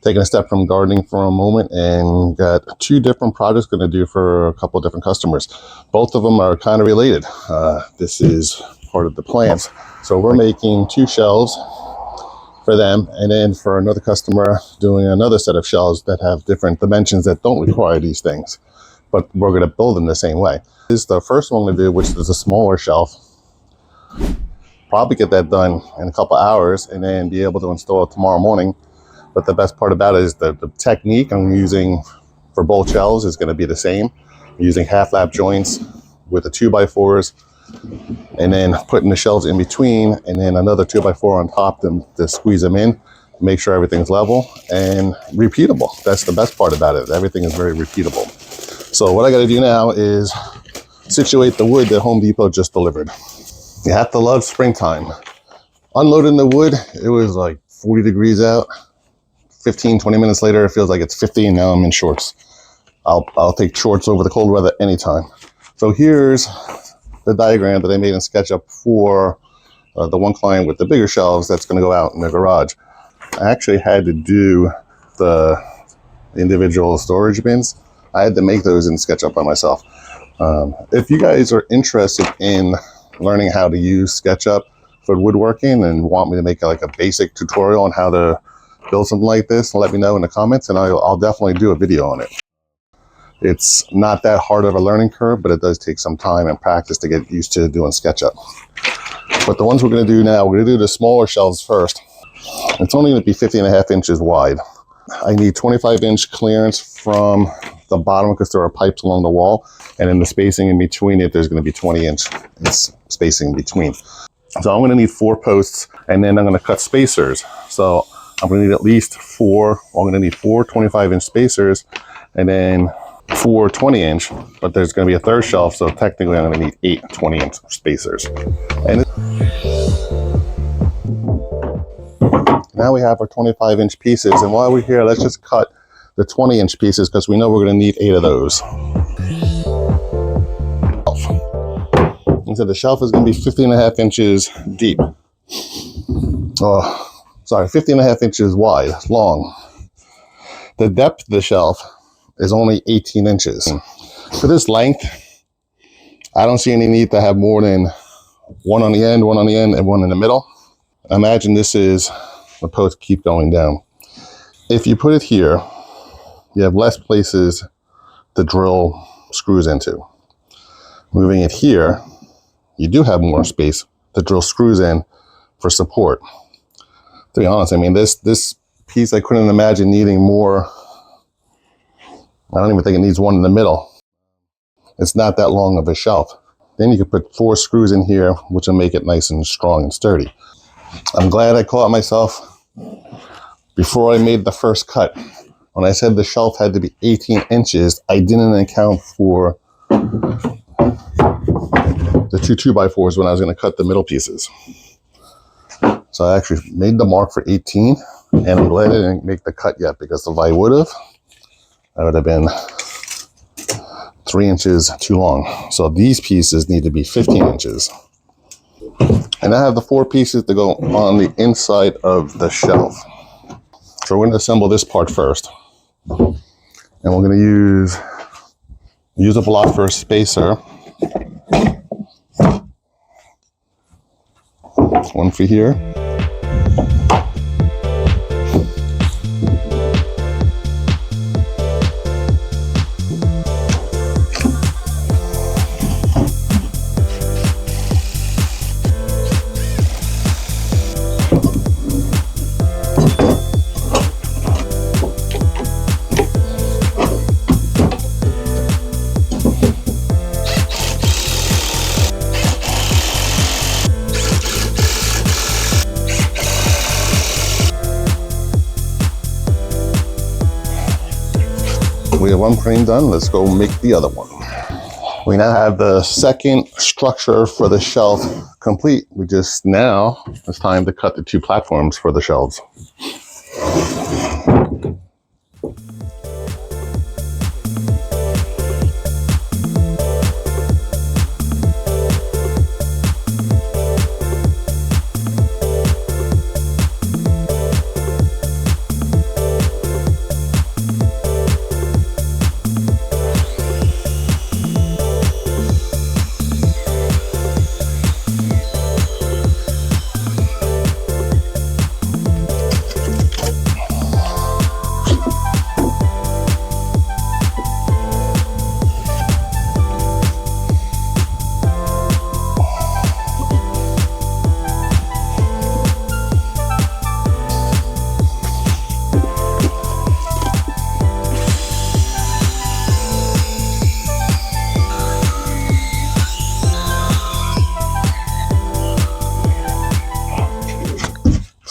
taking a step from gardening for a moment and got 2 different projects going to do for a couple of different customers. Both of them are kind of related. This is part of the plans. So we're making 2 shelves for them, and then for another customer doing another set of shelves that have different dimensions that don't require these things, but we're going to build them the same way. This is the first one to do, which is a smaller shelf. Probably get that done in a couple hours and then be able to install it tomorrow morning. But the best part about it is the technique I'm using for both shelves is going to be the same. I'm using half lap joints with the 2x4s, and then putting the shelves in between, and then another 2x4 on top to squeeze them in, make sure everything's level and repeatable. That's the best part about it. Everything is very repeatable. So what I got to do now is situate the wood that Home Depot just delivered. You have to love springtime. Unloading the wood, it was like 40 degrees out. 15, 20 minutes later, it feels like it's 50, and now I'm in shorts. I'll take shorts over the cold weather anytime. So here's the diagram that I made in SketchUp for the one client with the bigger shelves that's going to go out in the garage. I actually had to do the individual storage bins. I had to make those in SketchUp by myself. If you guys are interested in learning how to use SketchUp for woodworking and want me to make like a basic tutorial on how to build something like this, let me know in the comments, and I'll definitely do a video on it. It's not that hard of a learning curve, but it does take some time and practice to get used to doing SketchUp. But the ones we're going to do now, we're going to do the smaller shelves first. It's only going to be 50.5 inches wide. I need 25-inch clearance from the bottom because there are pipes along the wall, and in the spacing in between it, there's going to be 20-inch spacing in between. So I'm going to need 4 posts, and then I'm going to cut spacers. So I'm going to need at least 4. I'm going to need 4 25-inch spacers, and then 4 20-inch, but there's going to be a third shelf, so technically I'm going to need 8 20-inch spacers. And now we have our 25-inch pieces, and while we're here, let's just cut the 20-inch pieces because we know we're going to need 8 of those. And so the shelf is going to be 15.5 inches deep. 15.5 inches wide, long. The depth of the shelf is only 18 inches. For this length, I don't see any need to have more than 1 on the end, 1 on the end, and 1 in the middle. Imagine this is the posts keep going down. If you put it here, you have less places to drill screws into. Moving it here, you do have more space to drill screws in for support. To be honest, I mean, this piece, I couldn't imagine needing more. I don't even think it needs 1 in the middle. It's not that long of a shelf. Then you can put 4 screws in here, which will make it nice and strong and sturdy. I'm glad I caught myself before I made the first cut. When I said the shelf had to be 18 inches, I didn't account for the 2 2x4s when I was going to cut the middle pieces. So I actually made the mark for 18, and I'm glad I didn't make the cut yet, because if I would have, that would have been 3 inches too long. So these pieces need to be 15 inches. And I have the 4 pieces to go on the inside of the shelf. So we're going to assemble this part first. And we're going to use a block for a spacer. 1 for here. We have 1 frame done. Let's go make the other one. We now have the second structure for the shelf complete. Now it's time to cut the 2 platforms for the shelves.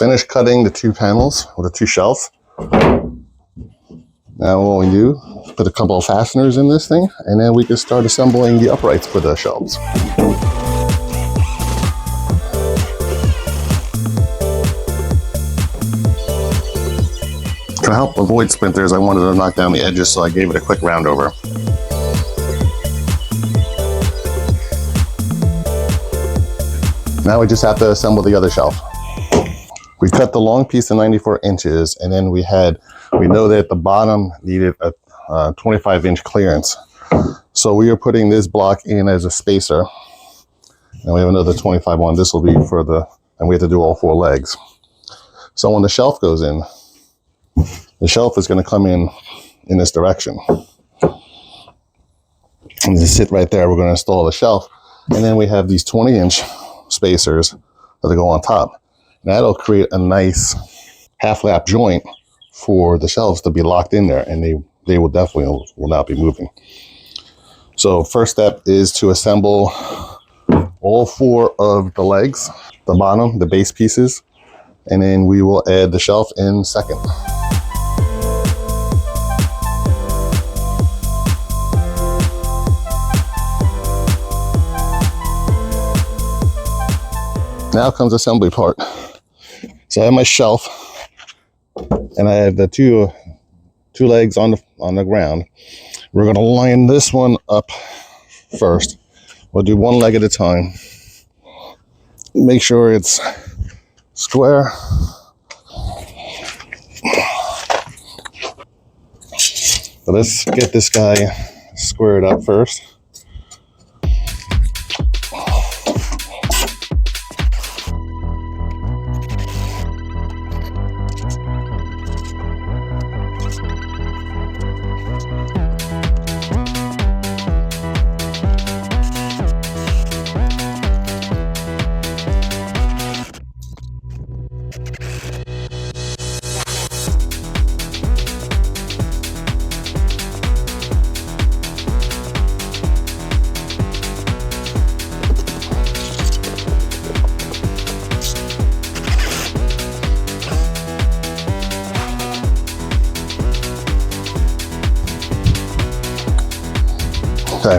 Finished cutting the 2 panels or the 2 shelves. Now what we do, put a couple of fasteners in this thing, and then we can start assembling the uprights for the shelves. To help avoid splinters, I wanted to knock down the edges, so I gave it a quick round over. Now we just have to assemble the other shelf. We cut the long piece to 94 inches, and then we know that the bottom needed a 25-inch clearance. So we are putting this block in as a spacer. And we have another 25 one. This will be for and we have to do all 4 legs. So when the shelf goes in, the shelf is going to come in this direction. And just sit right there. We're going to install the shelf. And then we have these 20-inch spacers that go on top. And that'll create a nice half-lap joint for the shelves to be locked in there. And they will definitely will not be moving. So first step is to assemble all 4 of the legs, the bottom, the base pieces, and then we will add the shelf in second. Now comes the assembly part. So I have my shelf, and I have the two legs on the ground. We're going to line this one up first. We'll do 1 leg at a time. Make sure it's square. So let's get this guy squared up first. Okay,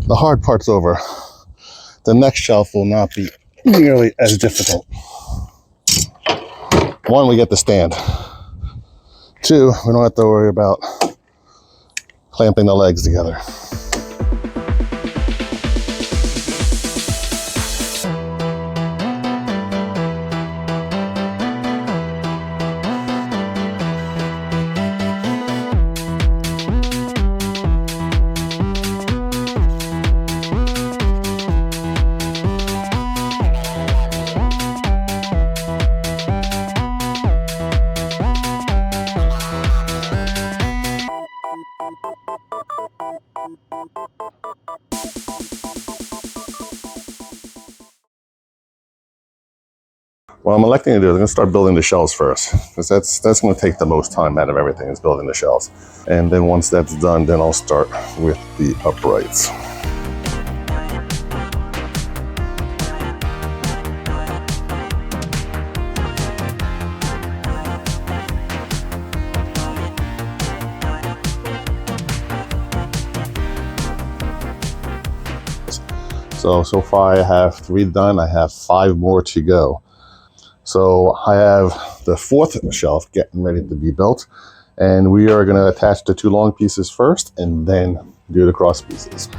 the hard part's over. The next shelf will not be nearly as difficult. 1, we get the stand. 2, we don't have to worry about clamping the legs together. What I'm electing to do is I'm going to start building the shelves first, because that's going to take the most time out of everything, is building the shelves. And then once that's done, then I'll start with the uprights. So far I have 3 done. I have 5 more to go. So I have the 4th shelf getting ready to be built, and we are going to attach the 2 long pieces first and then do the cross pieces.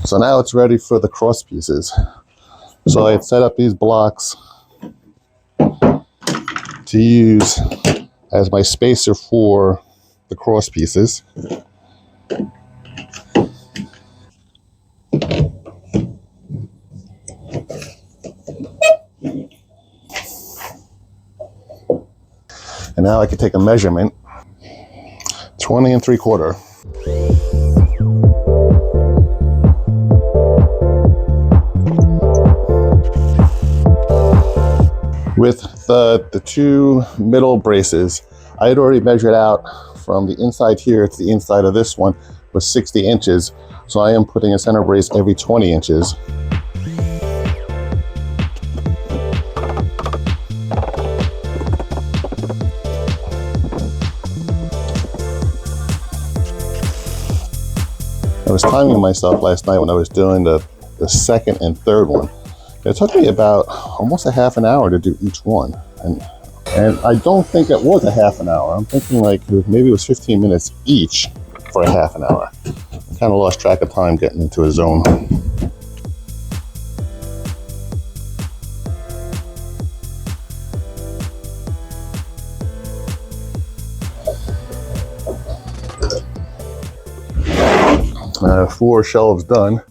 So now it's ready for the cross pieces. So I had set up these blocks to use as my spacer for the cross pieces. And now I can take a measurement, 20 3/4. With the two middle braces, I had already measured out from the inside here to the inside of this one was 60 inches. So I am putting a center brace every 20 inches. I was timing myself last night when I was doing the second and third one. It took me about almost a half an hour to do each one. And I don't think it was a half an hour. I'm thinking like maybe it was 15 minutes each for a half an hour. I kind of lost track of time getting into a zone. Four shelves done.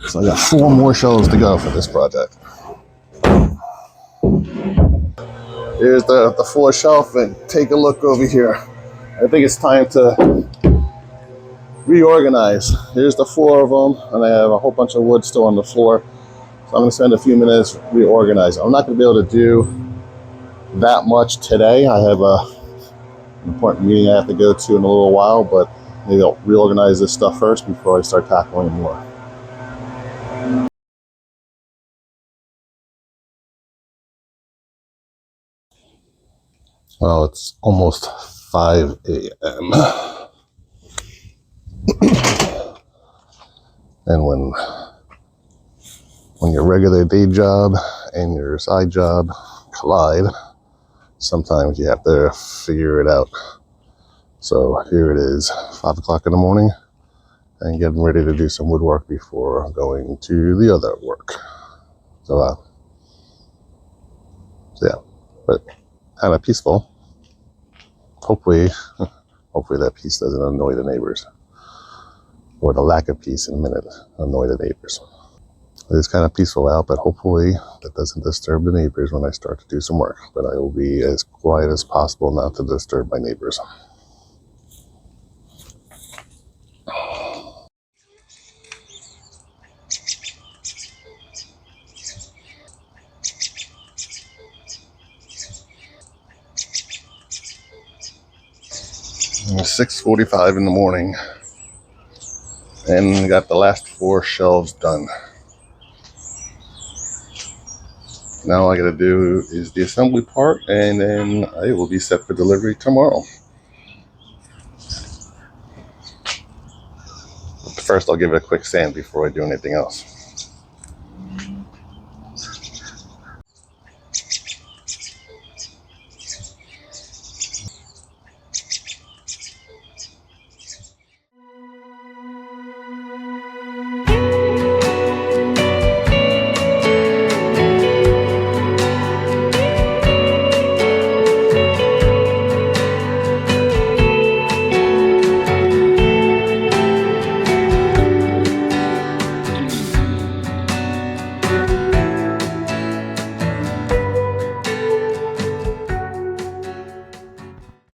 So I got 4 more shelves to go for this project. Here's the 4th shelf, and take a look over here. I think it's time to reorganize. Here's the 4 of them, and I have a whole bunch of wood still on the floor. So I'm gonna spend a few minutes reorganizing. I'm not gonna be able to do that much today. I have an important meeting I have to go to in a little while, but maybe I'll reorganize this stuff first before I start tackling more. Well, it's almost 5 a.m. And when your regular day job and your side job collide, sometimes you have to figure it out. So here it is, 5 o'clock in the morning, and getting ready to do some woodwork before going to the other work. So yeah, but kind of peaceful. Hopefully that peace doesn't annoy the neighbors, or the lack of peace in a minute annoy the neighbors. It's kind of peaceful out, but hopefully that doesn't disturb the neighbors when I start to do some work. But I will be as quiet as possible not to disturb my neighbors. It's 6:45 in the morning, and got the last 4 shelves done. Now all I gotta do is the assembly part, and then I will be set for delivery tomorrow. But first, I'll give it a quick sand before I do anything else.